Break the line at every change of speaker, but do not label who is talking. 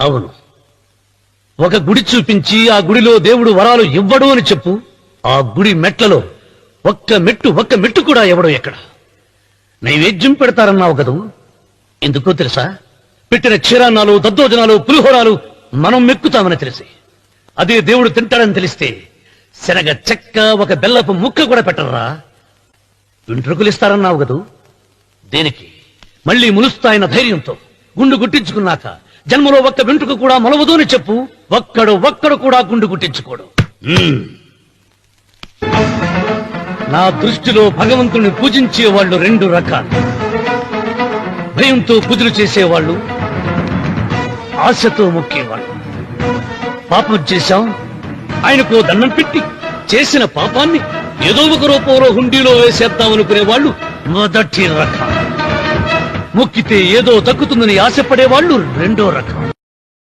అవును, ఒక గుడి చూపించి ఆ గుడిలో దేవుడు వరాలు ఇవ్వడు అని చెప్పు. ఆ గుడి మెట్లలో ఒక్క మెట్టు కూడా ఎవడో ఎక్కడ. నైవేద్యం పెడతారన్నావు కదూ, ఎందుకో తెలుసా? పెట్టిన క్షీరాన్నాలు, దద్దోజనాలు, పులిహోరాలు మనం మెక్కుతామని తెలిసి, అదే దేవుడు తింటాడని తెలిస్తే శనగ చెక్క, ఒక బెల్లపు ముక్క కూడా పెట్టరా. వెంట్రుకలు ఇస్తారన్నావు కదూ, దేనికి? మళ్ళీ ములుస్తాయన్న ధైర్యంతో గుండు గుట్టించుకున్నాక జన్మలో ఒక్క వెంట్రుక కూడా మొలవదు అని చెప్పు. ఒక్కడు కూడా గుండు గుట్టించుకోడు. నా దృష్టిలో భగవంతుని పూజించే వాళ్ళు రెండు రకాలు. భయంతో పూజలు చేసేవాళ్ళు, ఆశతో మొక్కేవాళ్ళు. పాపం చేశాం, ఆయనకు దండం పెట్టి చేసిన పాపాన్ని ఏదో ఒక రూపంలో హుండీలో వేసేద్దామనుకునే వాళ్ళు మొదటి రకం. మొక్కితే ఏదో దక్కుతుందని ఆశపడేవాళ్ళు రెండో రకం.